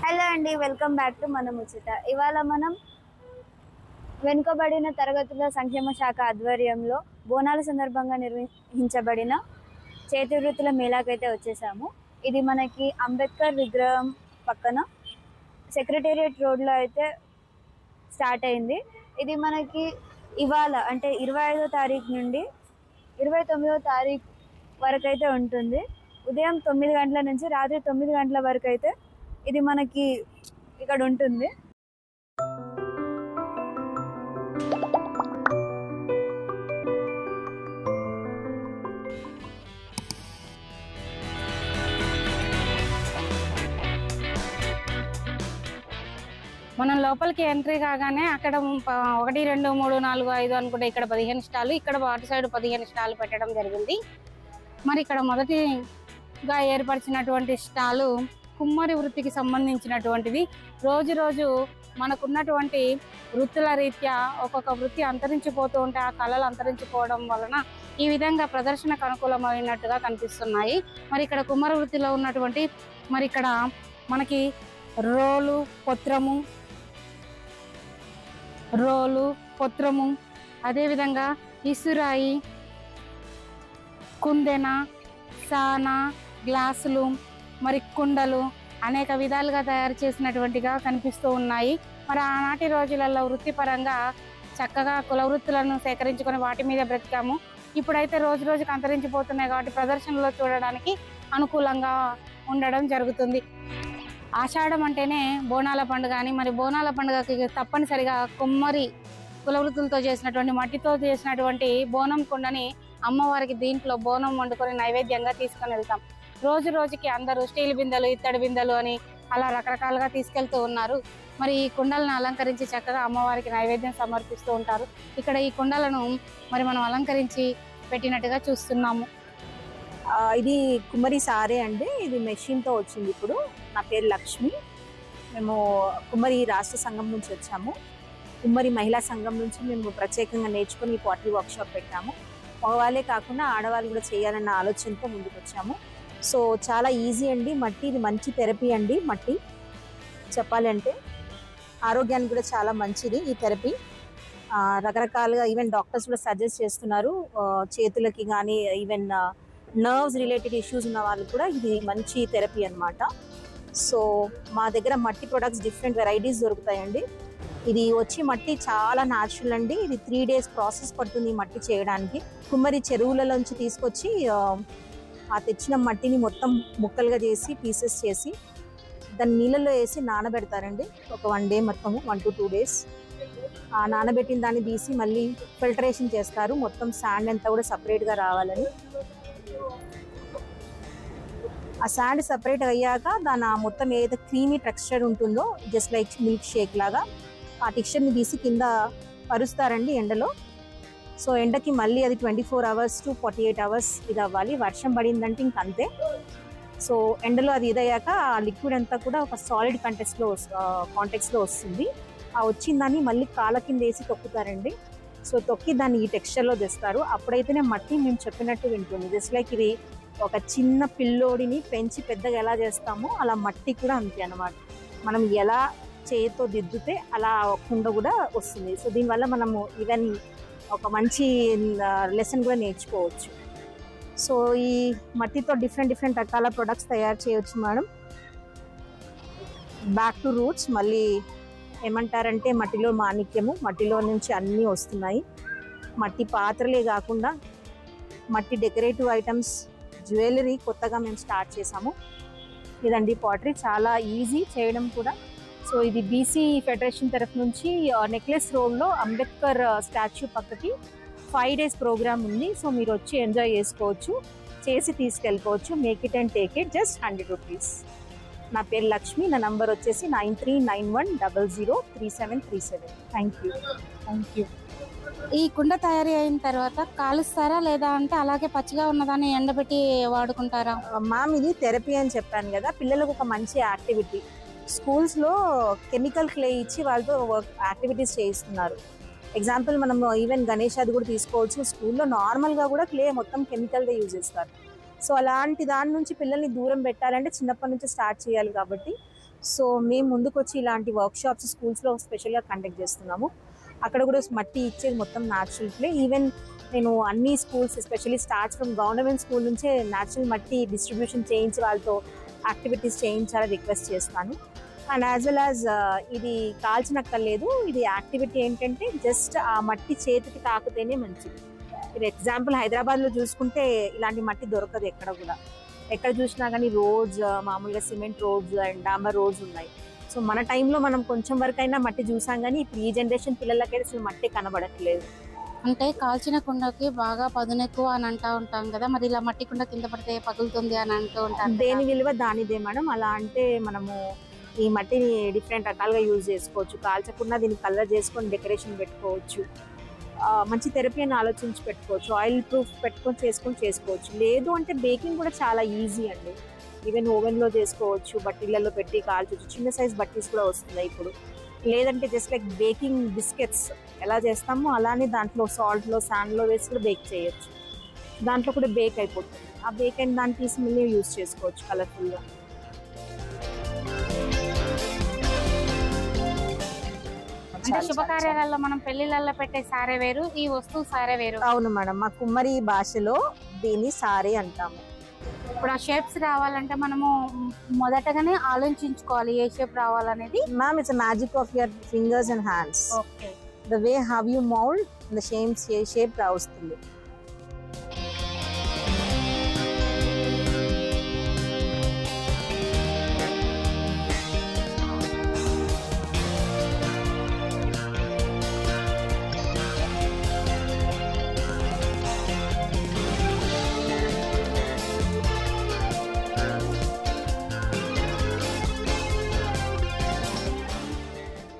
Hello అండి, welcome back to మన ముచ్చట. ఇవాళ మనం వెనుకబడిన తరగతుల సంక్షేమ శాఖ ఆధ్వర్యంలో బోనాల సందర్భంగా నిర్వహించబడిన చేతి వృత్తుల మేళాకైతే వచ్చేసాము. ఇది మనకి అంబేద్కర్ విగ్రహం పక్కన సెక్రటేరియట్ రోడ్లో అయితే స్టార్ట్ అయింది. ఇది మనకి ఇవాళ అంటే 25వ తారీఖు నుండి 29వ తారీఖు వరకు అయితే ఉంటుంది. ఉదయం 9 గంటల నుంచి రాత్రి 9 గంటల వరకు అయితే ఇది మనకి ఇక్కడ ఉంటుంది. మనం లోపలికి ఎంట్రీ కాగానే అక్కడ 1 2 3 4 5 అనుకుంటే ఇక్కడ 15 స్టాలు, ఇక్కడ అటు సైడ్ 15 స్టాలు పెట్టడం జరిగింది. మరి ఇక్కడ మొదటిగా ఏర్పరిచినటువంటి స్టాలు కుమ్మరి వృత్తికి సంబంధించినటువంటిది. రోజు రోజు మనకున్నటువంటి వృత్తుల రీత్యా ఒక్కొక్క వృత్తి అంతరించిపోతూ ఉంటే ఆ కళలు అంతరించిపోవడం వలన ఈ విధంగా ప్రదర్శనకు అనుకూలమైనట్టుగా కనిపిస్తున్నాయి. మరి ఇక్కడ కుమ్మరి వృత్తిలో ఉన్నటువంటి మరి ఇక్కడ మనకి రోలు పొత్రము అదేవిధంగా ఇసురాయి, కుందెన, సాన, గ్లాసులు, మరి కుండలు అనేక విధాలుగా తయారు చేసినటువంటిగా కనిపిస్తూ ఉన్నాయి. మరి ఆనాటి రోజులలో వృత్తిపరంగా చక్కగా కుల వృత్తులను సేకరించుకొని వాటి మీద బ్రతికాము. ఇప్పుడైతే రోజు రోజుకు అంతరించిపోతున్నాయి కాబట్టి ప్రదర్శనలో చూడడానికి అనుకూలంగా ఉండడం జరుగుతుంది. ఆషాఢం అంటేనే బోనాల పండుగ అని, మరి బోనాల పండుగకి తప్పనిసరిగా కుమ్మరి కుల వృత్తులతో చేసినటువంటి మట్టితో చేసినటువంటి బోనం కుండని అమ్మవారికి దీంట్లో బోనం వండుకొని నైవేద్యంగా తీసుకొని వెళ్తాం. రోజు రోజుకి అందరూ స్టీల్ బిందెలు, ఇత్తడి బిందెలు అని అలా రకరకాలుగా తీసుకెళ్తూ ఉన్నారు. మరి ఈ కుండలను అలంకరించి చక్కగా అమ్మవారికి నైవేద్యం సమర్పిస్తూ ఉంటారు. ఇక్కడ ఈ కుండలను మరి మనం అలంకరించి పెట్టినట్టుగా చూస్తున్నాము. ఇది కుమ్మరి సారే అండి. ఇది మెషిన్తో వచ్చింది. ఇప్పుడు నా పేరు లక్ష్మి. మేము కుమ్మరి రాష్ట్ర సంఘం నుంచి వచ్చాము. కుమ్మరి మహిళా సంఘం నుంచి మేము ప్రత్యేకంగా నేర్చుకుని పాటరీ వర్క్షాప్ పెట్టాము. మగవాళ్ళే కాకుండా ఆడవాళ్ళు కూడా చేయాలన్న ఆలోచనతో ముందుకు వచ్చాము. సో చాలా ఈజీ అండి. మట్టి ఇది మంచి థెరపీ అండి. మట్టి చెప్పాలంటే ఆరోగ్యానికి కూడా చాలా మంచిది ఈ థెరపీ. రకరకాలుగా ఈవెన్ డాక్టర్స్ కూడా సజెస్ట్ చేస్తున్నారు. చేతులకి కానీ ఈవెన్ నర్వ్స్ రిలేటెడ్ ఇష్యూస్ ఉన్న వాళ్ళు కూడా ఇది మంచి థెరపీ అన్నమాట. సో మా దగ్గర మట్టి ప్రొడక్ట్స్ డిఫరెంట్ వెరైటీస్ దొరుకుతాయండి. ఇది వచ్చి మట్టి చాలా న్యాచురల్ అండి. ఇది 3 days ప్రాసెస్ పడుతుంది ఈ మట్టి చేయడానికి. కుమ్మరి చెరువులలోంచి తీసుకొచ్చి ఆ తెచ్చిన మట్టిని మొత్తం ముక్కలుగా చేసి పీసెస్ చేసి దాన్ని నీళ్ళల్లో వేసి నానబెడతారండి. ఒక 1 day మొత్తము 1 to 2 days. ఆ నానబెట్టిన దాన్ని తీసి మళ్ళీ ఫిల్టరేషన్ చేస్తారు. మొత్తం శాండ్ అంతా కూడా సపరేట్గా రావాలని. ఆ శాండ్ సపరేట్ అయ్యాక దాని మొత్తం ఏదైతే క్రీమీ టెక్స్చర్ ఉంటుందో జస్ట్ లైక్ మిల్క్ షేక్ లాగా ఆ టెక్స్చర్ని తీసి కింద పరుస్తారండి ఎండలో. సో ఎండకి మళ్ళీ అది 24 hours to 48 hours ఇది అవ్వాలి. వర్షం పడిందంటే ఇంకంతే. సో ఎండలో అది ఇదయ్యాక ఆ లిక్విడ్ అంతా కూడా ఒక సాలిడ్ కాంటెక్స్లో వస్తుంది. ఆ వచ్చిన దాన్ని మళ్ళీ కాళ్ళ కింద వేసి తొక్కుతారండి. సో తొక్కి దాన్ని ఈ టెక్స్చర్లో తెస్తారు. అప్పుడైతేనే మట్టి మేము చెప్పినట్టు వింటుంది. జస్ట్ లైక్ ఇది ఒక చిన్న పిల్లోడిని పెంచి పెద్దగా ఎలా చేస్తామో అలా మట్టి కూడా అంతే అన్నమాట. మనం ఎలా చేతితో దిద్దుతే అలా కుండ కూడా వస్తుంది. సో దీనివల్ల మనము ఈవెన్ ఒక మంచి లెసన్ కూడా నేర్చుకోవచ్చు. సో ఈ మట్టితో డిఫరెంట్ రకాల ప్రొడక్ట్స్ తయారు చేయవచ్చు మేడం. Back to roots. మళ్ళీ ఏమంటారంటే మట్టిలో మాణిక్యము, మట్టిలో నుంచి అన్నీ వస్తున్నాయి. మట్టి పాత్రలే కాకుండా మట్టి డెకరేటివ్ ఐటమ్స్, జ్యువెలరీ కొత్తగా మేము స్టార్ట్ చేసాము. ఇదండి పాటరీ, చాలా ఈజీ చేయడం కూడా. సో ఇది బీసీ ఫెడరేషన్ తరఫు నుంచి నెక్లెస్ రోడ్లో అంబేద్కర్ స్టాచ్యూ పక్కకి 5 days ప్రోగ్రామ్ ఉంది. సో మీరు వచ్చి ఎంజాయ్ చేసుకోవచ్చు, చేసి తీసుకెళ్ళిపోవచ్చు. Make it and take it, just 100 rupees. నా పేరు లక్ష్మి. నా నంబర్ వచ్చేసి 9391003737. Thank you. ఈ కుండ తయారీ అయిన తర్వాత కాలుస్తారా లేదా అంటే అలాగే పచ్చిగా ఉన్నదాన్ని ఎండబెట్టి వాడుకుంటారా? మ్యామ్ ఇది థెరపీ అని చెప్పాను కదా, పిల్లలకు ఒక మంచి యాక్టివిటీ. స్కూల్స్లో కెమికల్ క్లే ఇచ్చి వాళ్ళతో యాక్టివిటీస్ చేయిస్తున్నారు. ఎగ్జాంపుల్ మనం ఈవెన్ గణేష్ అది కూడా తీసుకోవచ్చు. స్కూల్లో నార్మల్గా కూడా క్లే మొత్తం కెమికల్గా యూజ్ చేస్తారు. సో అలాంటి దాని నుంచి పిల్లల్ని దూరం పెట్టాలంటే చిన్నప్పటి నుంచి స్టార్ట్ చేయాలి కాబట్టి సో మేము ముందుకు వచ్చి ఇలాంటి వర్క్షాప్స్ స్కూల్స్లో స్పెషల్గా కండక్ట్ చేస్తున్నాము. అక్కడ కూడా మట్టి ఇచ్చేది మొత్తం న్యాచురల్ ప్లే. ఈవెన్ నేను అన్ని schools especially starts from government school నుంచే న్యాచురల్ మట్టి డిస్ట్రిబ్యూషన్ చేయించి వాళ్ళతో యాక్టివిటీస్ చేయించాలని రిక్వెస్ట్ చేస్తాను. అండ్ యాజ్ వెల్ యాజ్ ఇది కాల్చినక్కర్లేదు, ఇది యాక్టివిటీ ఏంటంటే జస్ట్ ఆ మట్టి చేతికి తాకితేనే మంచిది. ఇది ఎగ్జాంపుల్ హైదరాబాద్లో చూసుకుంటే ఇలాంటి మట్టి దొరకదు ఎక్కడ కూడా. ఎక్కడ చూసినా కానీ రోడ్స్ మామూలుగా సిమెంట్ రోడ్స్ అండ్ డాంబర్ రోడ్స్ ఉన్నాయి. సో మన టైంలో మనం కొంచెం వరకైనా మట్టి చూసాం, కానీ ఇప్పుడు ఈ జనరేషన్ పిల్లలకైతే అసలు మట్టి కనబడట్లేదు. అంటే కాల్చిన కుండకి బాగా పదునెక్కువ అని అంటూ ఉంటాం కదా, మరి ఇలా మట్టి కుండ కింద పడితే పగులుతుంది అని అంటూ ఉంటాం. దేని విలువ దానిదే మేడం. అలా అంటే మనము ఈ మట్టిని డిఫరెంట్ రకాలుగా యూజ్ చేసుకోవచ్చు. కాల్చకుండా దీన్ని కలర్ చేసుకొని డెకరేషన్ పెట్టుకోవచ్చు. మంచి థెరపీ అని ఆలోచించి పెట్టుకోవచ్చు. ఆయిల్ ప్రూఫ్ పెట్టుకొని చేసుకోవచ్చు. లేదు అంటే బేకింగ్ కూడా చాలా ఈజీ అండి. ఈవెన్ ఓవెన్లో చేసుకోవచ్చు, బట్టీలలో పెట్టి కాల్చవచ్చు. చిన్న సైజ్ బట్టీస్ కూడా వస్తున్నాయి ఇప్పుడు. లేదంటే జస్ట్ లైక్ బేకింగ్ బిస్కెట్స్ ఎలా చేస్తామో అలానే దాంట్లో సాల్ట్లో శాండ్లో వేసి కూడా బేక్ చేయొచ్చు. దాంట్లో కూడా బేక్ అయిపోతుంది. ఆ బేక్ అయిన దాన్ని తీసి మళ్ళీ యూజ్ చేసుకోవచ్చు కలర్ఫుల్గా. అంటే శుభకార్యాలలో మనం పెళ్లిళ్ళల్లో పెట్టే సారే వేరు, ఈ వస్తువు సారే వేరు. అవును మేడం, మా కుమ్మరి భాషలో దీన్ని సారే అంటాము. ఇప్పుడు ఆ షేప్స్ రావాలంటే మనము మొదటగానే ఆలోచించుకోవాలి ఏ షేప్ రావాలనేది. Ma'am, it's magic of your fingers and hands. Okay, the way how you mould the shape రావస్తుంది.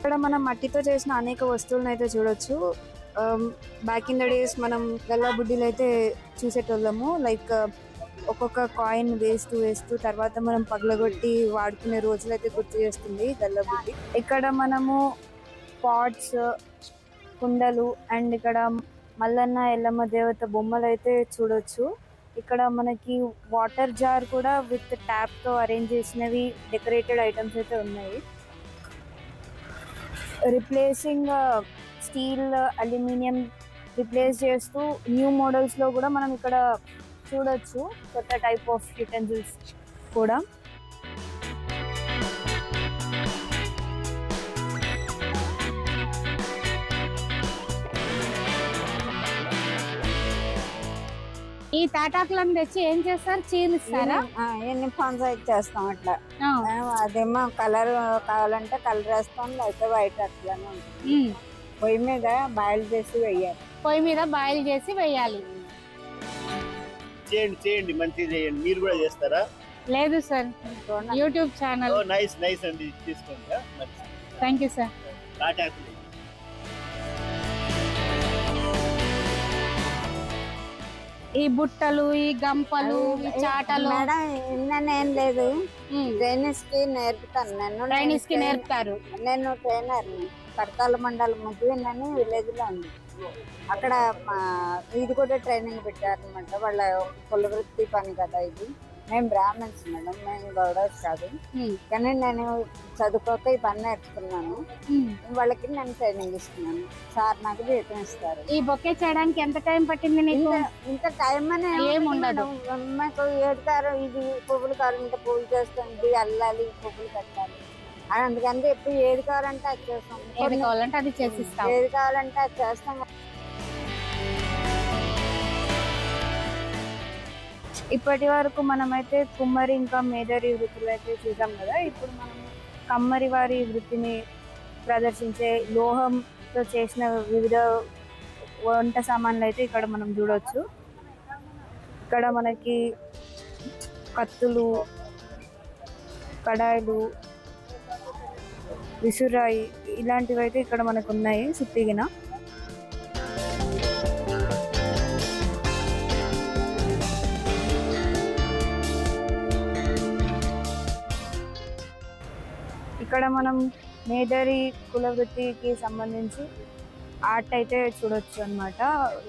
ఇక్కడ మనం మట్టితో చేసిన అనేక వస్తువులను అయితే చూడొచ్చు. బ్యాక్ ఇన్ ద డేస్ మనం గల్లా బుడ్డీలు అయితే చూసేటోళ్ళము. లైక్ ఒక్కొక్క కాయిన్ వేస్తూ తర్వాత మనం పగలగొట్టి వాడుకునే రోజులు అయితే గుర్తు చేస్తుంది గల్లా బుడ్డి. ఇక్కడ మనము పాట్స్, కుండలు అండ్ ఇక్కడ మల్లన్న ఎల్లమ్మ దేవత బొమ్మలు అయితే చూడొచ్చు. ఇక్కడ మనకి వాటర్ జార్ కూడా విత్ ట్యాప్తో అరేంజ్ చేసినవి డెకరేటెడ్ ఐటమ్స్ అయితే ఉన్నాయి. రిప్లేసింగ్ స్టీల్, అల్యూమినియం రిప్లేస్ చేస్తూ న్యూ మోడల్స్లో కూడా మనం ఇక్కడ చూడొచ్చు కొత్త టైప్ ఆఫ్ యుటెన్సిల్స్ కూడా. ఈ తాటాకులను తెచ్చి ఏం చేస్తారు? చీలిస్తారా? ఎన్ని పంచాయతీ చేస్తాం అట్లా. అదేమో కలర్ కావాలంటే కలర్ వేస్తాం, లేకపోతే వైట్ అట్లానే ఉంటుంది. పొయ్యి మీద బాయిల్ చేసి వేయాలి. పొయ్యి మీద బాయిల్ చేసి వేయాలి. చేయండి మంచిగా చేయండి. మీరు కూడా చేస్తారా? లేదు సార్, యూట్యూబ్ ఛానల్. నైస్ అండి, తీసుకోండి. Thank you sir. ఈ బుట్టలు, ఈ గంపలు, ఈ చాటలు మేడం ఏం లేదు, ట్రైనర్స్ కి నేర్పుతాను. నేర్పుతారు. నేను ట్రైనర్ని. కడతాల మండలం ముద్దువినని విలేజ్ లో ఉంది. అక్కడ ఇది కూడా ట్రైనింగ్ పెట్టారనమాట. వాళ్ళ కుల వృత్తి పని కదా ఇది. మేము బ్రాహ్మణ్స్ మేడం, మేము గౌడర్స్ కాదు. కానీ నేను చదువుకోక ఈ పని నేర్చుకున్నాను. వాళ్ళకి నేను ట్రైనింగ్ ఇస్తున్నాను. సార్ నాకు జీతం ఇస్తారు. ఈ బొకే చేయడానికి ఎంత టైం పట్టింది నీకు? ఇంత టైం అని ఏముండదు. మాకు ఏడుతారు, ఇది పువ్వులు కావాలంటే పువ్వులు చేస్తుంది, అల్లాలి, పువ్వులు కట్టాలి. అందుకని ఎప్పుడు ఏది కావాలంటే అది చేస్తాం. ఏది కావాలంటే అది చేసిస్తాం. ఏది కావాలంటే అది చేస్తాం. ఇప్పటి వరకు మనమైతే కుమ్మరి ఇంకా మేదరి వృత్తులు అయితే చూసాం కదా. ఇప్పుడు మనం కమ్మరి వారి వృత్తిని ప్రదర్శించే లోహంతో చేసిన వివిధ వంట సామాన్లు అయితే ఇక్కడ మనం చూడవచ్చు. ఇక్కడ మనకి కత్తులు, కడాయిలు, విసురాయి ఇలాంటివి అయితే ఇక్కడ మనకు ఉన్నాయి సుత్తిగిన. ఇక్కడ మనం మేదరి కుల వృత్తికి సంబంధించి ఆర్ట్ అయితే చూడొచ్చు అన్నమాట.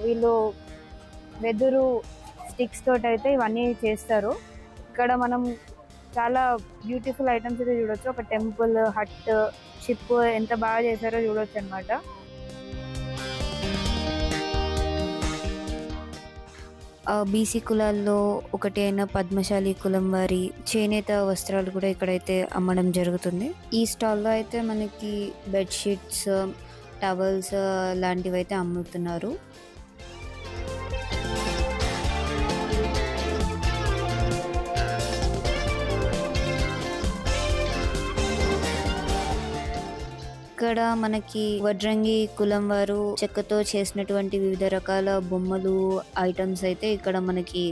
వీళ్ళు వెదురు స్టిక్స్ తోటి అయితే ఇవన్నీ చేస్తారు. ఇక్కడ మనం చాలా బ్యూటిఫుల్ ఐటమ్స్ అయితే చూడొచ్చు. ఒక టెంపుల్, హట్, షిప్ ఎంత బాగా చేశారో చూడొచ్చు అనమాట. బీసీ కులాల్లో ఒకటి అయిన పద్మశాలి కులం వారి చేనేత వస్త్రాలు కూడా ఇక్కడైతే అమ్మడం జరుగుతుంది. ఈ స్టాల్లో అయితే మనకి బెడ్షీట్స్, టవల్స్ లాంటివి అయితే అమ్ముతున్నారు. ఇక్కడ మనకి వడ్రంగి కులం వారు చెక్కతో చేసినటువంటి వివిధ రకాల బొమ్మలు, ఐటమ్స్ అయితే ఇక్కడ మనకి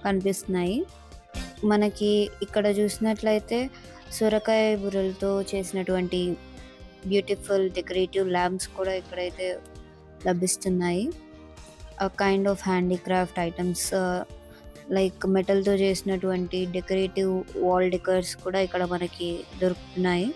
కనిపిస్తున్నాయి. మనకి ఇక్కడ చూసినట్లయితే సొరకాయ బుర్రలతో చేసినటువంటి బ్యూటిఫుల్ డెకరేటివ్ ల్యాంప్స్ కూడా ఇక్కడైతే లభిస్తున్నాయి. Kind of handicraft items like మెటల్తో చేసినటువంటి డెకరేటివ్ వాల్ డెకర్స్ కూడా ఇక్కడ మనకి దొరుకుతున్నాయి.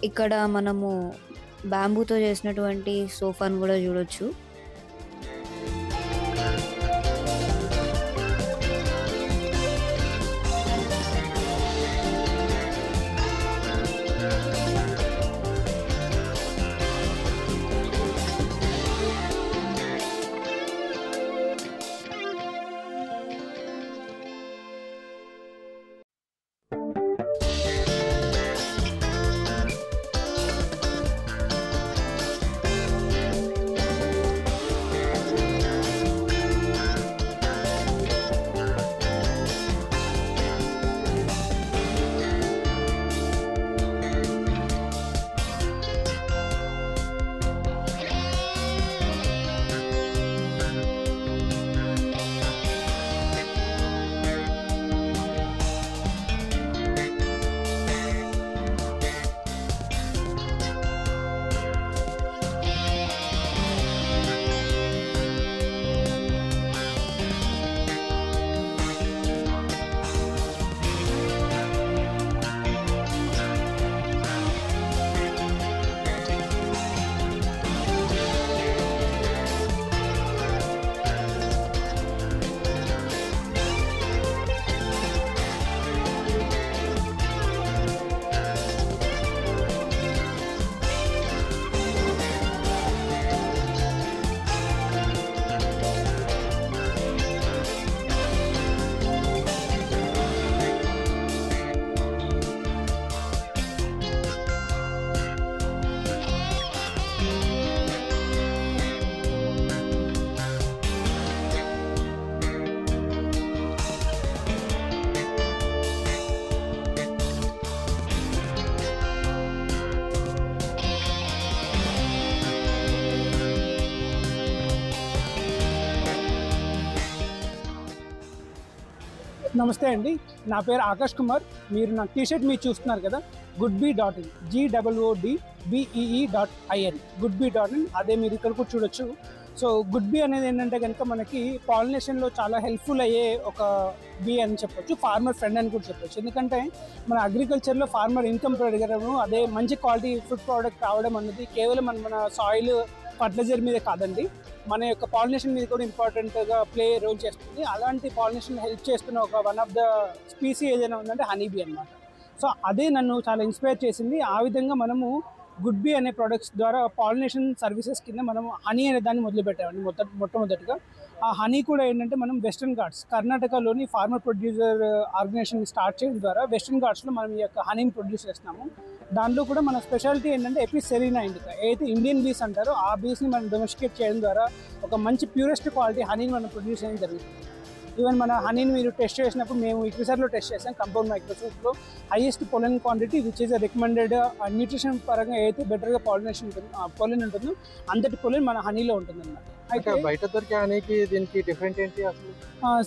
ఇక్కడ మనము బ్యాంబూతో చేసినటువంటి సోఫాను కూడా చూడొచ్చు. నమస్తే అండి, నా పేరు ఆకాష్ కుమార్. మీరు నా టీషర్ట్ మీరు చూస్తున్నారు కదా, goodbee.in, GOODBEE.in, goodbee.in. అదే మీరు ఇక్కడ కూడా చూడొచ్చు. సో గుడ్బీ అనేది ఏంటంటే కనుక మనకి పాలినేషన్లో చాలా హెల్ప్ఫుల్ అయ్యే ఒక బీ అని చెప్పొచ్చు, ఫార్మర్ ఫ్రెండ్ అని కూడా చెప్పొచ్చు. ఎందుకంటే మన అగ్రికల్చర్లో ఫార్మర్ ఇన్కమ్ పెరగడం, అదే మంచి క్వాలిటీ ఫుడ్ ప్రోడక్ట్ రావడం అన్నది కేవలం మన సాయిల్ ఫర్టిలైజర్ మీద కాదండి, మన యొక్క పాలినేషన్ మీద కూడా ఇంపార్టెంట్గా ప్లే రోల్ చేస్తుంది. అలాంటి పాలినేషన్ హెల్ప్ చేస్తున్న ఒక వన్ ఆఫ్ ద స్పీసీ ఏదైనా ఉందంటే హనీబీ అనమాట. సో అదే నన్ను చాలా ఇన్స్పైర్ చేసింది. ఆ విధంగా మనము గుడ్బీ అనే ప్రొడక్ట్స్ ద్వారా పాలినేషన్ సర్వీసెస్ కింద మనం హనీ అనే దాన్ని మొదలుపెట్టామండి. మొట్టమొదటిగా ఆ హనీ కూడా ఏంటంటే మనం వెస్టర్న్ ఘాట్స్, కర్ణాటకలోని ఫార్మర్ ప్రొడ్యూసర్ ఆర్గనైజేషన్ స్టార్ట్ చేయడం ద్వారా వెస్టర్న్ ఘాట్స్లో మనం ఈ యొక్క హనీని ప్రొడ్యూస్ చేస్తున్నాము. దాంట్లో కూడా మన స్పెషాలిటీ ఏంటంటే ఎపిస్ సెరీనా ఇండికా, ఏదైతే ఇండియన్ బీస్ అంటారో ఆ బీస్ని మనం డొమెస్టికేట్ చేయడం ద్వారా ఒక మంచి ప్యూరెస్ట్ క్వాలిటీ హనీని మనం ప్రొడ్యూస్ చేయడం జరుగుతుంది. ఈవెన్ మన హనీని మీరు టెస్ట్ చేసినప్పుడు మేము ఇక్విసార్లో టెస్ట్ చేసాం, కంపౌండ్ మైక్రోస్కోప్లో highest pollen quantity which is recommended nutrition పరంగా ఏదైతే బెటర్గా పాలినేషన్ పొలెన్ ఉంటుందో అంతటి పొలెన్ మన హనీలో ఉంటుంది అన్నమాట. అయితే బయట దొరికే హనీకి దీనికి డిఫరెంట్ ఏంటి అసలు?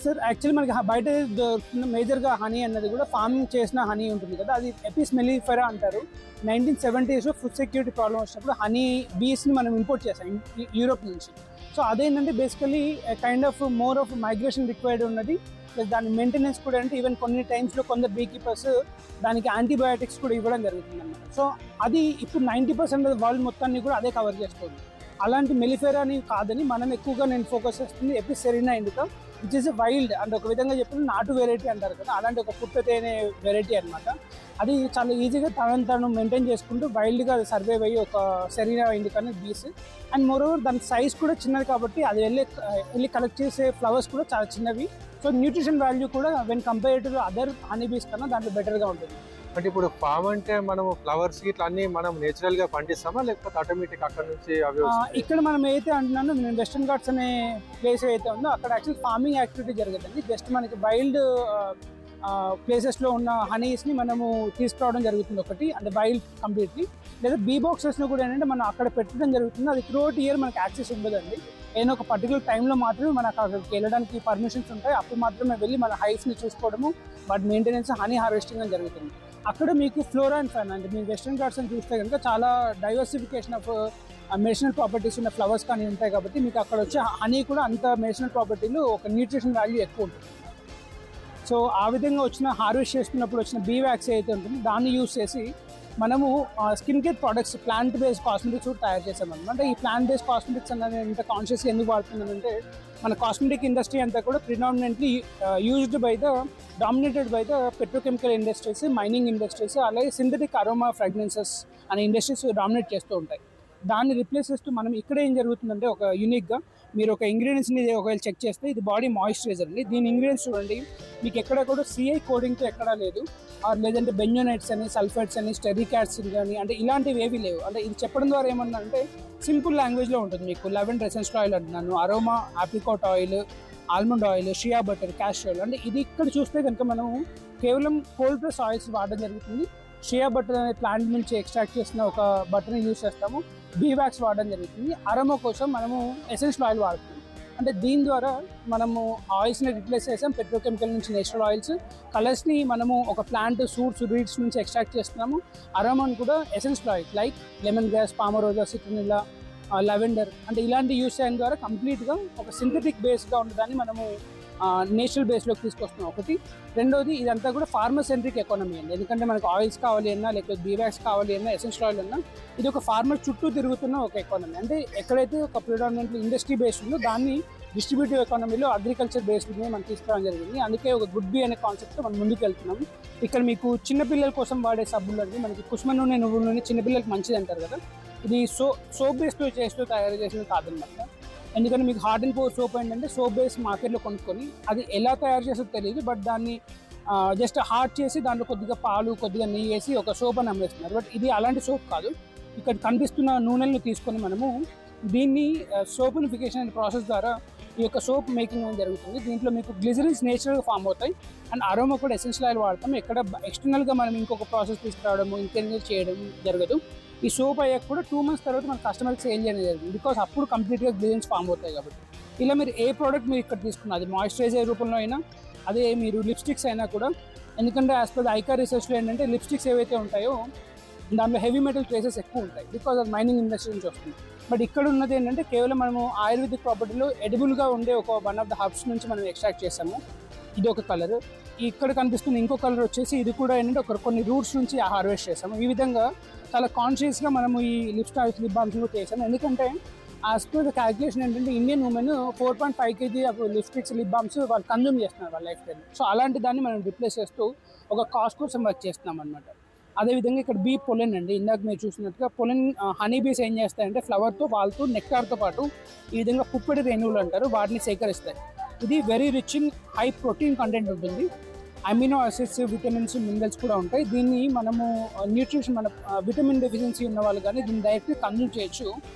సార్ యాక్చువల్లీ మనకి బయట దొరుకుతున్న మేజర్గా హనీ అన్నది కూడా ఫార్మింగ్ చేసిన హనీ ఉంటుంది కదా, అది ఎపిస్ మెలిఫెరా అంటారు. 1970s ఫుడ్ సెక్యూరిటీ ప్రాబ్లం వచ్చినప్పుడు హనీ బీస్ని మనం ఇంపోర్ట్ చేసాం యూరోప్ నుంచి. సో అదేంటంటే basically kind of more of migration required ఉన్నది. ప్లస్ దాని మెయింటెనెన్స్ కూడా అంటే ఈవెన్ కొన్ని టైమ్స్లో కొందరు బీ కీపర్స్ దానికి యాంటీబయాటిక్స్ కూడా ఇవ్వడం జరుగుతుంది అన్నమాట. సో అది ఇప్పుడు 90% వరల్డ్ మొత్తాన్ని కూడా అదే కవర్ చేస్తుంది. అలాంటి మెలిఫెరాని కాదని మనం ఎక్కువగా నేను ఫోకస్ చేస్తుంది Apis Serena indica, which is wild అంటే ఒక విధంగా చెప్పిన నాటు వెరైటీ అంటారు కదా, అలాంటి ఒక పుట్ట తేనె వెరైటీ అనమాట. అది చాలా ఈజీగా తను మెయింటైన్ చేసుకుంటూ వైల్డ్గా అది సర్వైవ్ అయ్యి ఒక సెరీనా ఇండికాని బీస్. అండ్ మోరోవర్ దాని సైజ్ కూడా చిన్నది కాబట్టి అది వెళ్ళి కలెక్ట్ చేసే ఫ్లవర్స్ కూడా చాలా చిన్నవి. సో న్యూట్రిషన్ వాల్యూ కూడా when compare to other honey bees కన్నా దాంట్లో బెటర్గా ఉంటుంది. అంటే ఇప్పుడు ఫామ్ అంటే మనం ఫ్లవర్స్ ఇట్లా అన్ని మనం నేచురల్ గా పండిస్తామా లేకపోతే ఆటోమేటిక్ అక్కడ నుంచి అవి ఇక్కడ మనం ఏదైతే అంటున్నానో నేను వెస్టర్న్ ఘాట్స్ అనే ప్లేస్ ఏదైతే ఉందో అక్కడ యాక్చువల్ ఫార్మింగ్ యాక్టివిటీ జరుగుతుంది. జస్ట్ మనకి వైల్డ్ ప్లేసెస్లో ఉన్న హనీస్ని మనము తీసుకురావడం జరుగుతుంది ఒకటి, అంటే వైల్డ్ కంప్లీట్లీ. లేదా బీ బాక్సెస్లో కూడా ఏంటంటే మనం అక్కడ పెట్టడం జరుగుతుంది. అది త్రూఅవుట్ ఇయర్ మనకి యాక్సెస్ ఉండదండి. ఏదైనా ఒక పర్టికులర్ టైంలో మాత్రమే మనకు అక్కడికి వెళ్ళడానికి పర్మిషన్స్ ఉంటాయి. అప్పుడు మాత్రమే వెళ్ళి మన హైవ్స్ని చూసుకోవడము, వాటి మెయింటెనెన్స్, హనీ హార్వెస్టింగ్ అని జరుగుతుంది. అక్కడ మీకు ఫ్లోరా అండ్ ఫైనా అంటే మీరు వెస్టర్న్ ఘాట్స్ అని చూస్తే కనుక చాలా డైవర్సిఫికేషన్ ఆఫ్ మెడిసినల్ ప్రాపర్టీస్ ఉన్న ఫ్లవర్స్ కానీ ఉంటాయి కాబట్టి మీకు అక్కడ వచ్చే హనీ కూడా అంత మెడిసినల్ ప్రాపర్టీలు ఒక న్యూట్రిషన్ వాల్యూ ఎక్కువ ఉంటుంది. సో ఆ విధంగా వచ్చిన హార్వెస్ట్ చేసుకున్నప్పుడు వచ్చిన బీ వ్యాక్స్ ఏదైతే ఉంటుందో దాన్ని యూజ్ చేసి మనము skin care products, plant based cosmetics కూడా తయారు చేసామన్నమాట. ఈ ప్లాంట్ బేస్డ్ కాస్మెటిక్స్ అనేది ఇంత కాన్షియస్గా ఎందుకు వాడుతున్నామంటే మన కాస్మెటిక్ ఇండస్ట్రీ అంతా కూడా predominantly dominated by the petrochemical industries, mining industries, అలాగే సింథటిక్ అరోమా ఫ్రాగ్రెన్సెస్ అనే ఇండస్ట్రీస్ డామినేట్ చేస్తూ ఉంటాయి. దాన్ని రిప్లేస్ చేస్తూ మనం ఇక్కడ ఏం జరుగుతుందంటే ఒక యూనిక్గా మీరు ఒక ఇంగ్రీడియంట్స్ని ఒకవేళ చెక్ చేస్తే ఇది బాడీ మాయిశ్చరైజర్ అండి. దీని ఇంగ్రీడియంట్స్ చూడండి, మీకు ఎక్కడ కూడా సిఐ కోడింగ్తో ఎక్కడా లేదు, లేదంటే బెంజోనైట్స్ అని, సల్ఫైడ్స్ అని, స్టెరికాట్స్ కానీ అంటే ఇలాంటివి ఏవి లేవు. అంటే ఇది చెప్పడం ద్వారా ఏమన్నా సింపుల్ లాంగ్వేజ్లో ఉంటుంది. మీకు లెవెండర్ ఎసెన్షియల్ ఆయిల్ అంటున్నాను, aroma apricot oil, almond oil, shea butter, castor oil. అంటే ఇది ఇక్కడ చూస్తే కనుక మనం కేవలం కోల్డ్ ప్రెస్ ఆయిల్స్ వాడడం జరుగుతుంది. షియా బటర్ అనే ప్లాంట్ నుంచి ఎక్స్ట్రాక్ట్ చేసిన ఒక బటర్ని యూజ్ చేస్తాము. బీ వ్యాక్స్ వాడడం జరుగుతుంది. అరోమా కోసం మనము ఎసెన్షియల్ ఆయిల్ వాడుతున్నాం. అంటే దీని ద్వారా మనము ఆయిల్స్ని రిప్లేస్ చేసాం, పెట్రోకెమికల్ నుంచి నేచురల్ ఆయిల్స్. కలర్స్ని మనము ఒక ప్లాంట్ సూట్స్, రీడ్స్ నుంచి ఎక్స్ట్రాక్ట్ చేస్తున్నాము. అరోమాని కూడా essential oil like lemon grass, palmarosa, citronella, lavender అంటే ఇలాంటి యూస్ చేయడం ద్వారా కంప్లీట్గా ఒక సింథటిక్ బేస్గా ఉండడాన్ని మనము నేచురల్ బేస్లోకి తీసుకొస్తున్నాం ఒకటి. రెండోది ఇదంతా కూడా ఫార్మర్ సెంట్రిక్ ఎకానమీ అండి. ఎందుకంటే మనకు ఆయిల్స్ కావాలి అన్నా, లేకపోతే బీ వ్యాక్స్ కావాలి అన్నా, ఎసెన్షియల్ ఆయిల్ అన్నా, ఇది ఒక ఫార్మర్ చుట్టూ తిరుగుతున్న ఒక ఎకానమీ. అంటే ఎక్కడైతే ఒక ప్రిడామినెంట్లీ ఇండస్ట్రీ బేస్డ్ ఉందో దాన్ని డిస్ట్రిబ్యూటివ్ ఎకానమీలో అగ్రికల్చర్ బేస్డ్ మీద మనం తీసుకురావడం జరిగింది. అందుకే ఒక గుడ్ బీ అనే కాన్సెప్ట్తో మనం ముందుకు వెళ్తున్నాం. ఇక్కడ మీకు చిన్నపిల్లల కోసం వాడే సబ్బులు అండి, మనకి కుసుమ నూనె, నువ్వుల నూనె చిన్నపిల్లలకి మంచిది అంటారు కదా. ఇది సోప్ బేస్తో తయారు చేసినది కాదనమాట. ఎందుకంటే మీకు హార్డ్ అండ్ పవర్ సోప్ ఏంటంటే సోప్ బేస్ మార్కెట్లో కొనుక్కొని అది ఎలా తయారు చేసేది తెలియదు, బట్ దాన్ని జస్ట్ హార్డ్ చేసి దాంట్లో కొద్దిగా పాలు, కొద్దిగా నెయ్యి వేసి ఒక సోప్ అని అమ్మేస్తున్నారు. బట్ ఇది అలాంటి సోప్ కాదు. ఇక్కడ కనిపిస్తున్న నూనెలను తీసుకొని మనము దీన్ని సోపినిఫికేషన్ అనే ప్రాసెస్ ద్వారా ఈ యొక్క సోప్ మేకింగ్ అనేది జరుగుతుంది. దీంట్లో మీకు గ్లిజరిన్స్ నేచురల్గా ఫామ్ అవుతాయి అండ్ అరోమా కూడా ఎసెన్షియల్ ఆయిల్ వాడతాం. ఎక్కడ ఎక్స్టర్నల్గా మనం ఇంకొక ప్రాసెస్ తీసుకురావడము, ఇంకెందుకు చేయడం జరగదు. ఈ సోప్ అయ్యాక కూడా 2 months తర్వాత మన కస్టమర్కి సేల్ చేయడం జరుగుతుంది. బికాస్ అప్పుడు కంప్లీట్గా గ్లిజరిన్స్ ఫామ్ అవుతాయి కాబట్టి. ఇలా మీరు ఏ ప్రోడక్ట్ మీరు ఇక్కడ తీసుకున్నా, అది మాయిశ్చరైజర్ రూపంలో అయినా, అదే మీరు లిప్స్టిక్స్ అయినా కూడా, ఎందుకంటే యాజ్ పర్ ద ఐకార్ రీసెర్చ్లో ఏంటంటే లిప్స్టిక్స్ ఏవైతే ఉంటాయో దాంట్లో హెవీ మెటల్ ట్రేసెస్ ఎక్కువ ఉంటాయి, బికాజ్ అది మైనింగ్ ఇండస్ట్రీ నుంచి వస్తుంది. బట్ ఇక్కడ ఉన్నది ఏంటంటే కేవలం మనము ఆయుర్వేదిక్ ప్రాపర్టీలో ఎడిబుల్గా ఉండే ఒక వన్ ఆఫ్ ద హర్బ్స్ నుంచి మనం ఎక్స్ట్రాక్ట్ చేస్తాము. ఇది ఒక కలర్. ఇక్కడ కనిపిస్తున్న ఇంకో కలర్ వచ్చేసి ఇది కూడా ఏంటంటే కొన్ని రూట్స్ నుంచి హార్వెస్ట్ చేస్తాము. ఈ విధంగా చాలా కాన్షియస్గా మనము ఈ లిప్ బామ్స్ కూడా చేసాము. ఎందుకంటే యాజ్ పర్ ద క్యాల్కులేషన్ ఏంటంటే Indian women 4.5 kg lipsticks, lip balms వాళ్ళు కన్జ్యూమ్ చేస్తున్నారు వాళ్ళ లైఫ్ టైం. సో అలాంటి దాన్ని మనం రిప్లేస్ చేస్తూ ఒక కాస్ట్ కోసం వర్క్ చేస్తున్నాం అనమాట. అదేవిధంగా ఇక్కడ బీ పొలెన్ అండి, ఇందాక మీరు చూసినట్టుగా పొలెన్ హనీ బీస్ ఏం చేస్తాయంటే ఫ్లవర్తో వాళ్ళతో నెక్టార్తో పాటు ఈ విధంగా పుప్పడి రేణువులు అంటారు, వాటిని సేకరిస్తాయి. ఇది very rich in high protein content ఉంటుంది. అమినో యాసిడ్స్, విటమిన్స్, మినరల్స్ కూడా ఉంటాయి. దీన్ని మనము న్యూట్రిషన్, మన విటమిన్ డెఫిషియన్సీ ఉన్న వాళ్ళు కానీ దీన్ని డైరెక్ట్గా కన్జ్యూమ్ చేయొచ్చు.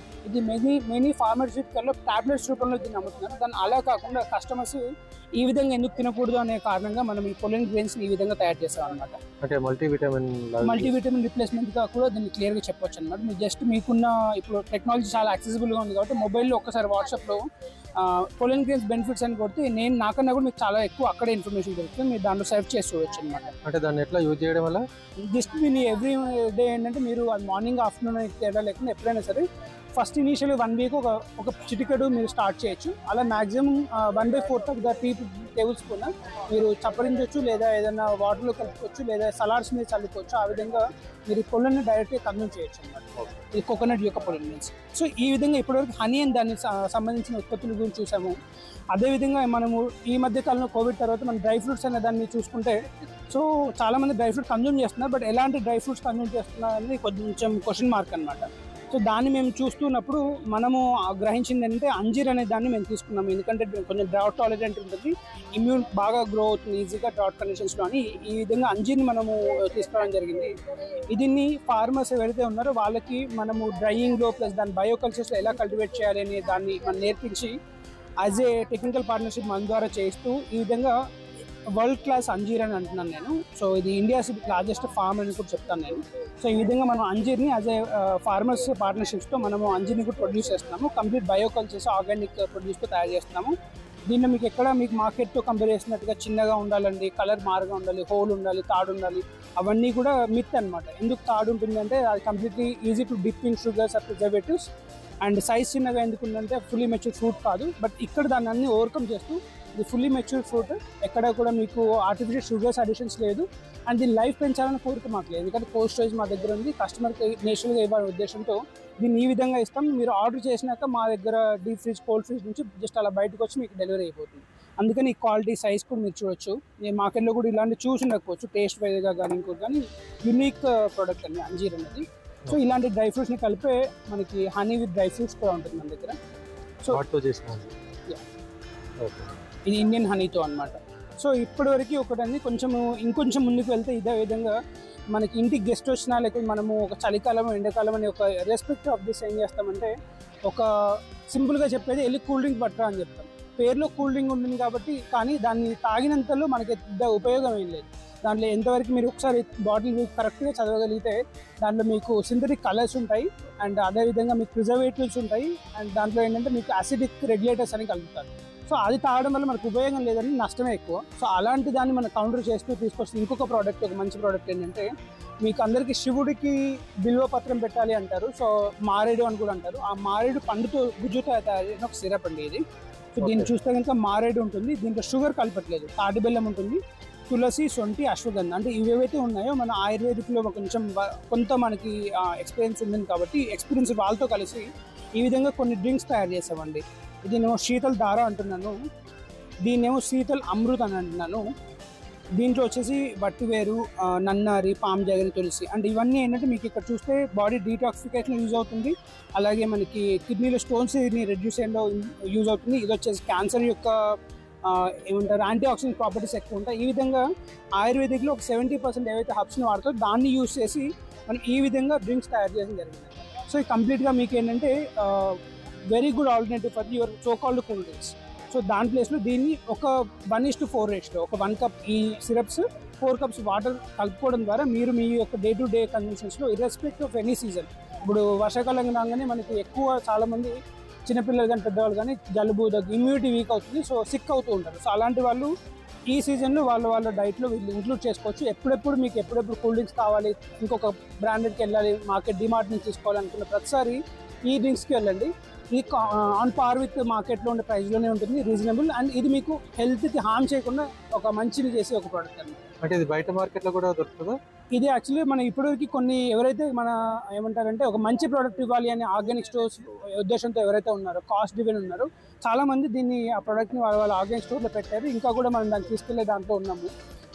ఇది మెనీ ఫార్మాస్యూటికల్లో టాబ్లెట్స్ రూపంలో దీన్ని అమ్ముతున్నారు. దాన్ని అలా కాకుండా కస్టమర్స్ ఈ విధంగా ఎందుకు తినకూడదు అనే కారణంగా మనం ఈ పొలెన్ గ్రెయిన్స్ని ఈ విధంగా తయారు చేస్తాం అనమాట. అంటే మల్టీవిటమిన్ రిప్లేస్మెంట్గా కూడా దీన్ని క్లియర్గా చెప్పొచ్చు అనమాట. మీరు జస్ట్ మీకున్న ఇప్పుడు టెక్నాలజీ చాలా యాక్సెసిబుల్గా ఉంది కాబట్టి మొబైల్లో ఒక్కసారి వాట్సాప్లో పొలెన్ గ్రెయిన్స్ బెనిఫిట్స్ అని కొడితే నాకన్నా కూడా మీకు చాలా ఎక్కువ అక్కడే ఇన్ఫర్మేషన్ దొరుకుతుంది. మీరు దాంట్లో సర్చ్ చేసి చూడొచ్చు అనమాట. అంటే దాన్ని ఎట్లా యూజ్ చేయడం వల్ల జస్ట్ దీన్ని ఎవ్రీ డే ఏంటంటే మీరు మార్నింగ్, ఆఫ్టర్నూన్ తేడా లేకుండా ఎప్పుడైనా సరే ఫస్ట్ ఇనీషియల్ 1 వీక్ ఒక చిటికెడు మీరు స్టార్ట్ చేయొచ్చు. అలా maximum 1/4 of the tea tablespoon మీరు చప్పరించవచ్చు, లేదా ఏదైనా వాటర్లో కలుపుకోవచ్చు, లేదా సలాడ్స్ మీద చల్లుకోవచ్చు. ఆ విధంగా మీరు పొడిని డైరెక్ట్గా కన్జ్యూమ్ చేయొచ్చు అన్నమాట, ఈ కోకోనట్ యొక్క పొడి నుంచి. సో ఈ విధంగా ఇప్పటివరకు హనీ అని దానికి సంబంధించిన ఉత్పత్తుల గురించి చూసాము. అదేవిధంగా మనము ఈ మధ్య కాలంలో కోవిడ్ తర్వాత మనం డ్రై ఫ్రూట్స్ అనే దాన్ని చూసుకుంటే, సో చాలామంది డ్రై ఫ్రూట్స్ కన్జ్యూమ్ చేస్తున్నారు, బట్ ఎలాంటి డ్రై ఫ్రూట్స్ కన్జ్యూమ్ చేస్తున్నారు అనేది కొంచెం క్వశ్చన్ మార్క్ అనమాట. సో దాన్ని మేము చూస్తున్నప్పుడు మనము గ్రహించింది ఏంటంటే అంజీర్ అనే దాన్ని మేము తీసుకున్నాము. ఎందుకంటే కొంచెం డ్రాట్ టాలరెంట్ ఉంటుంది, ఇమ్యూన్ బాగా గ్రో అవుతుంది ఈజీగా డ్రాట్ కండిషన్స్లో అని ఈ విధంగా అంజీర్ని మనము తీసుకోవడం జరిగింది. దీన్ని ఫార్మర్స్ ఎవరైతే ఉన్నారో వాళ్ళకి మనము డ్రైయింగ్లో ప్లస్ దాని బయోకల్చర్స్లో ఎలా కల్టివేట్ చేయాలి అనే దాన్ని మనం నేర్పించి యాజ్ ఏ టెక్నికల్ పార్ట్నర్షిప్ మన ద్వారా చేస్తూ ఈ విధంగా వరల్డ్ క్లాస్ అంజీర్ అని అంటున్నాను నేను. సో ఇది ఇండియాస్ లార్జెస్ట్ ఫార్మ్ అని కూడా చెప్తాను నేను. సో ఈ విధంగా మనం అంజీర్ని యాజ్ ఏ ఫార్మర్స్ పార్ట్నర్షిప్స్తో మనము అంజీర్ని కూడా ప్రొడ్యూస్ చేస్తున్నాము. కంప్లీట్ బయోకల్చర్స్ ఆర్గానిక్ ప్రొడ్యూస్తో తయారు చేస్తున్నాము. దీనిలో మీకు ఎక్కడ మీకు మార్కెట్తో కంపేర్ చేసినట్టుగా చిన్నగా ఉండాలండి, కలర్ మారుగా ఉండాలి, హోల్ ఉండాలి, తాడు ఉండాలి, అవన్నీ కూడా మిత్ అనమాట. ఎందుకు తాడు ఉంటుందంటే అది completely easy to dip in sugars or preservatives, and size చిన్నగా ఎందుకు ఉందంటే ఫుల్లీ మెచ్యూర్ ఫ్రూట్ కాదు, బట్ ఇక్కడ దాన్ని అన్ని ఓవర్కమ్ చేస్తూ ఇది ఫుల్లీ మెచ్యూర్ ఫ్రూట్, ఎక్కడ కూడా మీకు ఆర్టిఫిషియల్ షుగర్స్ అడిషన్స్ లేదు, అండ్ దీని లైఫ్ పెంచాలని కోరిక మాకు లేదు. ఎందుకంటే కోల్డ్ స్టోరేజ్ మా దగ్గర ఉంది, కస్టమర్కి నేచురల్గా ఇవ్వాలనే ఉద్దేశంతో దీన్ని ఈ విధంగా ఇస్తాం. మీరు ఆర్డర్ చేసినాక మా దగ్గర డీప్ ఫ్రిడ్జ్, కోల్డ్ ఫ్రిడ్జ్ నుంచి జస్ట్ అలా బయటకు వచ్చి మీకు డెలివరీ అయిపోతుంది. అందుకని ఈ క్వాలిటీ, సైజ్ కూడా మీరు చూడొచ్చు. నేను మార్కెట్లో కూడా ఇలాంటి చూసి ఉండకపోవచ్చు టేస్ట్ వైజ్గా కానీ ఇంకోటి, కానీ యూనిక్ ప్రోడక్ట్ అండి అంజీర్ అనేది. సో ఇలాంటి డ్రై ఫ్రూట్స్ని కలిపే మనకి హనీ విత్ డ్రై ఫ్రూట్స్ కూడా ఉంటుంది మన దగ్గర. సో ఇది ఇండియన్ హనీతో అనమాట. సో ఇప్పటివరకు ఒకటండి, ఇంకొంచెం ముందుకు వెళ్తే ఇదే విధంగా మనకి ఇంటికి గెస్ట్ వచ్చినా, లేకపోతే మనము ఒక చలికాలం, ఎండాకాలం అని ఒక రెస్పెక్ట్ ఆఫ్ దిస్ ఏం చేస్తామంటే, ఒక సింపుల్గా చెప్పేది వెళ్ళి కూల్ డ్రింక్ పట్టరా అని చెప్తాం. పేరులో కూల్ డ్రింక్ ఉంటుంది కాబట్టి, కానీ దాన్ని తాగినంతలో మనకి పెద్ద ఉపయోగం ఏం లేదు. దాంట్లో ఎంతవరకు మీరు ఒకసారి బాటిల్ కరెక్ట్గా చదవగలిగితే దాంట్లో మీకు సింథటిక్ కలర్స్ ఉంటాయి, అండ్ అదేవిధంగా మీకు ప్రిజర్వేటివ్స్ ఉంటాయి, అండ్ దాంట్లో ఏంటంటే మీకు అసిడిక్ రెగ్యులేటర్స్ అని కలుగుతారు. సో అది తాగడం వల్ల మనకు ఉపయోగం లేదని నష్టమే ఎక్కువ. సో అలాంటి దాన్ని మనం కౌంటర్ చేస్తూ తీసుకొస్తే ఇంకొక ప్రోడక్ట్, ఒక మంచి ప్రోడక్ట్ ఏంటంటే, మీకు అందరికీ శివుడికి బిల్వ పత్రం పెట్టాలి అంటారు, సో మారేడు అని కూడా అంటారు. ఆ మారేడు పండుతో గుజ్జుతో తయారు చేసిన ఒక సిరప్ అండి ఇది. సో దీన్ని చూస్తే కనుక మారేడు ఉంటుంది, దీంట్లో షుగర్ కలపట్లేదు, తాటి బెల్లం ఉంటుంది, తులసి, సొంటి, అశ్వగంధ, అంటే ఇవేవైతే ఉన్నాయో మన ఆయుర్వేదిక్లో కొంత మనకి ఎక్స్పీరియన్స్ ఉంది కాబట్టి ఎక్స్పీరియన్స్ వాళ్ళతో కలిసి ఈ విధంగా కొన్ని డ్రింక్స్ తయారు చేసామండి. దీన్నేమో శీతల్ ధార అంటున్నాను, దీన్నేమో శీతల్ అమృత్ అని అంటున్నాను. దీంట్లో వచ్చేసి వట్టివేరు, నన్నారి, పామ్ జగన్, తులసి, అంటే ఇవన్నీ ఏంటంటే మీకు ఇక్కడ చూస్తే బాడీ డీటాక్సిఫికేషన్ యూజ్ అవుతుంది, అలాగే మనకి కిడ్నీలో స్టోన్స్ రెడ్యూస్ చేయడంలో యూజ్ అవుతుంది. ఇది వచ్చేసి క్యాన్సర్ యొక్క ఏమంటారు యాంటీ ఆక్సిడెంట్ ప్రాపర్టీస్ ఎక్కువ ఉంటాయి. ఈ విధంగా ఆయుర్వేదిక్లో ఒక 70% ఏవైతే హబ్స్ని వాడతారో దాన్ని యూజ్ చేసి మనం ఈ విధంగా డ్రింక్స్ తయారు చేయడం జరిగింది. సో ఈ కంప్లీట్గా మీకు ఏంటంటే very good alternative for your so called cool drinks. So దాని ప్లేస్లో దీన్ని ఒక 1:4 రేషియో, ఒక 1 కప్ ఈ సిరప్స్, 4 కప్స్ వాటర్ కలుపుకోవడం ద్వారా మీరు మీ యొక్క డే టు డే కన్సంప్షన్స్లో ఇర్రెస్పెక్ట్ ఆఫ్ ఎనీ సీజన్, ఇప్పుడు వర్షాకాలం రాగానే మనకి ఎక్కువ చాలామంది చిన్నపిల్లలు కానీ పెద్దవాళ్ళు కానీ జలుబు, దగ్గు, ఇమ్యూనిటీ వీక్ అవుతుంది, సో సిక్ అవుతూ ఉంటారు. సో అలాంటి వాళ్ళు ఈ సీజన్లో వాళ్ళ డైట్లో వీళ్ళు ఇంక్లూడ్ చేసుకోవచ్చు. ఎప్పుడెప్పుడు కూల్ డ్రింక్స్ కావాలి, ఇంకొక బ్రాండెడ్కి వెళ్ళాలి, మార్కెట్ డిమార్ట్ నుంచి తీసుకోవాలనుకున్న ప్రతిసారి ఈ డ్రింక్స్కి వెళ్ళండి. ఇది ఆన్ పార్ విత్ మార్కెట్లో ఉండే ప్రైస్లోనే ఉంటుంది, రీజనబుల్, అండ్ ఇది మీకు హెల్త్కి హార్మ్ చేయకుండా ఒక మంచిని చేసే ఒక ప్రోడక్ట్ అండి. అంటే ఇది బయట మార్కెట్లో కూడా దొరుకుతుందా? ఇది యాక్చువల్లీ మన ఇప్పటివరకు కొన్ని ఎవరైతే ఏమంటారంటే ఒక మంచి ప్రోడక్ట్ ఇవ్వాలి అని ఆర్గానిక్ స్టోర్స్ ఉద్దేశంతో ఎవరైతే ఉన్నారో, కాస్ట్ డివెన్ ఉన్నారో, చాలామంది దీన్ని ఆ ప్రోడక్ట్ని వాళ్ళ ఆర్గానిక్ స్టోర్లో పెట్టారు. ఇంకా కూడా మనం దాన్ని తీసుకెళ్లే దాంట్లో ఉన్నాము.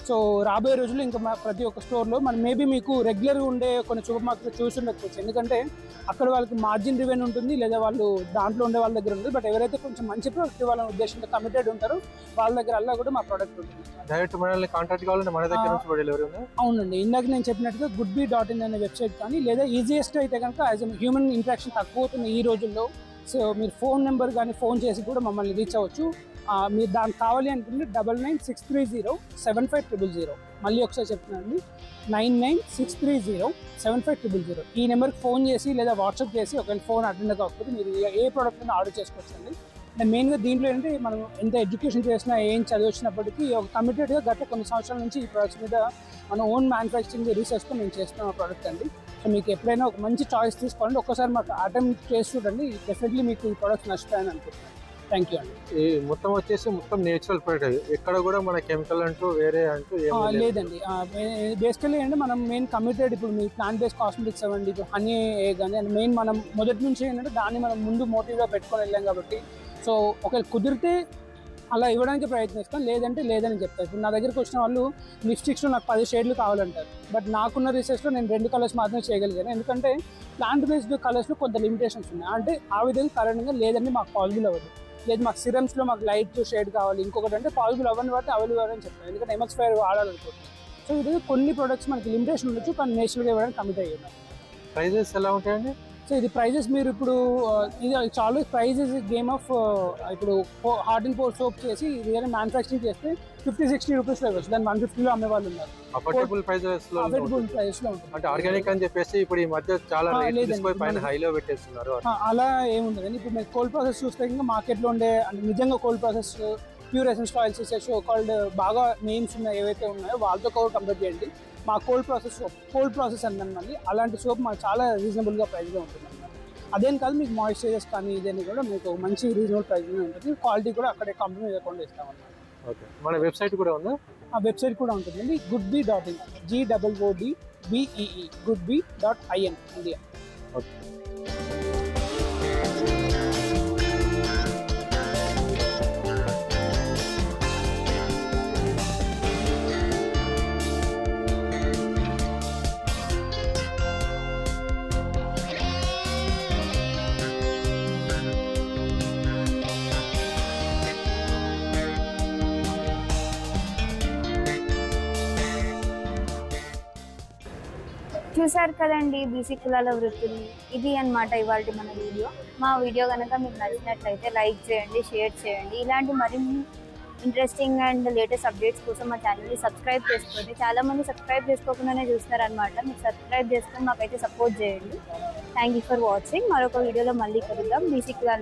సో రాబోయే రోజుల్లో ఇంకా ప్రతి ఒక్క స్టోర్లో మనం మేబీ మీకు రెగ్యులర్గా ఉండే కొన్ని సూపర్ మార్కెట్లో చూసి ఉండకపోవచ్చు, ఎందుకంటే అక్కడ వాళ్ళకి మార్జిన్ రివెన్ ఉంటుంది, లేదా వాళ్ళు దాంట్లో ఉండే వాళ్ళ దగ్గర ఉంటుంది. బట్ ఎవరైతే కొంచెం మంచి ప్రోడక్ట్ ఇవ్వాలనే ఉద్దేశంతో కమిటెడ్ ఉంటారో వాళ్ళ దగ్గర అలా కూడా మా ప్రోడక్ట్ ఉంటుంది. డైరెక్ట్ మనల్ని కాంటాక్ట్ కావాలంటే మన దగ్గర నుంచి డెలివరీ ఉందా? అవునండి, ఇందాక నేను చెప్పినట్టుగా goodbee.in అనే వెబ్సైట్ కానీ, లేదా ఈజియెస్ట్ అయితే కనుక యాజ్ ఎ హ్యూమన్ ఇంట్రాక్షన్ తక్కువ అవుతుంది ఈ రోజుల్లో. సో మీరు ఫోన్ నెంబర్ కానీ ఫోన్ చేసి కూడా మమ్మల్ని రీచ్ అవ్వచ్చు. మీరు దానికి కావాలి అనుకుంటే 9963075000. మళ్ళీ ఒకసారి చెప్తున్నానండి, 9963075000. ఈ నెంబర్కి ఫోన్ చేసి లేదా వాట్సాప్ చేసి ఒకవేళ ఫోన్ అటెండ్ కాకపోతే మీరు ఏ ప్రోడక్ట్ అయినా ఆర్డర్ చేసుకోవచ్చండి. మెయిన్గా దీంట్లో ఏంటంటే మనం ఎంత ఎడ్యుకేషన్ చేసినా ఏం చదివించినప్పటికీ ఒక కమిటెడ్గా గత కొన్ని సంవత్సరాల నుంచి ఈ ప్రోడక్ట్స్ మీద మన ఓన్ మ్యానుఫ్యాక్చరింగ్ రీసెర్చ్తో మేము చేస్తున్నాం ఆ ప్రోడక్ట్ అండి. సో మీకు ఎప్పుడైనా ఒక మంచి చాయిస్ తీసుకోవాలంటే ఒక్కసారి మాకు అటెంప్ట్ చేసి చూడండి, డెఫినెట్లీ మీకు ఈ ప్రోడక్ట్స్ నచ్చుతాయని అనుకుంటున్నాను. థ్యాంక్ యూ అండి. ఈ మొత్తం వచ్చేసి మొత్తం నేచురల్ ప్రొడక్ట్, ఎక్కడ కూడా మన కెమికల్ అంటూ వేరే అంటూ లేదండి. బేసికలీ అంటే మనం మెయిన్ కమిటెడ్ ఇప్పుడు మీ ప్లాంట్ బేస్డ్ కాస్మెటిక్స్ అవ్వండి, ఇప్పుడు హనీ కానీ అండ్ మెయిన్ మనం మొదటి నుంచి ఏంటంటే దాన్ని మనం ముందు మోటివ్గా పెట్టుకొని వెళ్ళాం కాబట్టి సో ఒకవేళ కుదిరితే అలా ఇవ్వడానికి ప్రయత్నిస్తాం, లేదంటే లేదని చెప్తాను. ఇప్పుడు నా దగ్గరికి వచ్చిన వాళ్ళు లిప్స్టిక్స్లో నాకు 10 షేడ్లు కావాలంటారు, బట్ నాకున్న రీసెర్చ్లో నేను 2 కలర్స్ మాత్రమే చేయగలిగాను. ఎందుకంటే ప్లాంట్ బేస్డ్ కలర్స్లో కొంత లిమిటేషన్స్ ఉన్నాయి. అంటే ఆ విధంగా కరెంట్గా లేదంటే మాకు పాసిబుల్ అవ్వదు, లేదు మాకు సిరమ్స్లో మాకు లైట్ షేడ్ కావాలి, ఇంకొకటి అంటే పాసిబుల్ అవ్వని వాటి అవైలబుల్ అవ్వని చెప్తాను. ఎందుకంటే ఎంఎక్స్5 వాడాలనుకుంటున్నాను. సో ఇది కొన్ని ప్రొడక్ట్స్ మనకి లిమిటేషన్ ఉండొచ్చు, కానీ నేచురల్గా ఇవ్వడానికి కమిట్ అయ్యాను. ప్రైజెస్ ఎలా ఉంటాయండి? సో ఇది ప్రైజెస్ మీరు ఇప్పుడు ఇది చాలా ప్రైజెస్ గేమ్ ఆఫ్ ఇప్పుడు హార్ట్ అండ్ పోర్ సోప్ చేసి ఇది మ్యానుఫ్యాక్చరింగ్ చేస్తే 50-60 రూపీస్లో ఇవ్వచ్చు, దాన్ని 150లో అమ్మే వాళ్ళు ఉన్నారు. అఫోర్డబుల్ ప్రైజెస్లో ఉంటుంది. అంటే ఆర్గానిక్ అని చెప్పేసి ఇప్పుడు ఈ మధ్య చాలా పైన హైలో పెట్టేస్తున్నారు. అలా ఏముండదండి. ఇప్పుడు మీరు కోల్డ్ ప్రాసెస్ చూస్తే ఇంకా మార్కెట్లో ఉండే అంటే నిజంగా cold process pure essential oils so called బాగా నేమ్స్ ఉన్నాయి ఏవైతే ఉన్నాయో వాళ్ళతో కూడా కంపేర్ చేయండి. మా cold process soap, cold process అండి అలాంటి సోప్ మాకు చాలా రీజనబుల్గా ప్రైస్గా ఉంటుంది అన్నమాట. అదేం కాదు, మీకు మాయిశ్చరైజర్స్ కానీ ఇదేని కూడా మీకు మంచి రీజనబుల్ ప్రైస్గా ఉంటుంది. క్వాలిటీ కూడా అక్కడే కంపెనీ అకౌంట్ ఇస్తామన్నమాట. ఓకే, మన వెబ్సైట్ కూడా ఉందా? ఆ వెబ్సైట్ కూడా ఉంటుందండి, goodbee.in, GOODBEE, goodbee.in India. Okay. చూసారు కదండి బీసీ కులాల వృత్తులు. ఇది అన్నమాట ఇవాళ మన వీడియో. మా వీడియో కనుక మీకు నచ్చినట్లయితే లైక్ చేయండి, షేర్ చేయండి. ఇలాంటి మరిన్ని ఇంట్రెస్టింగ్ అండ్ లేటెస్ట్ అప్డేట్స్ కోసం మా ఛానల్ని సబ్స్క్రైబ్ చేసుకోండి. చాలామంది సబ్స్క్రైబ్ చేసుకోకుండానే చూస్తున్నారనమాట. మీరు సబ్స్క్రైబ్ చేసుకొని మాకైతే సపోర్ట్ చేయండి. Thank you for watching. మరొక వీడియోలో మళ్ళీ కలుద్దాం. బీసీ కులాల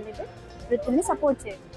వృత్తుల్ని సపోర్ట్ చేయండి.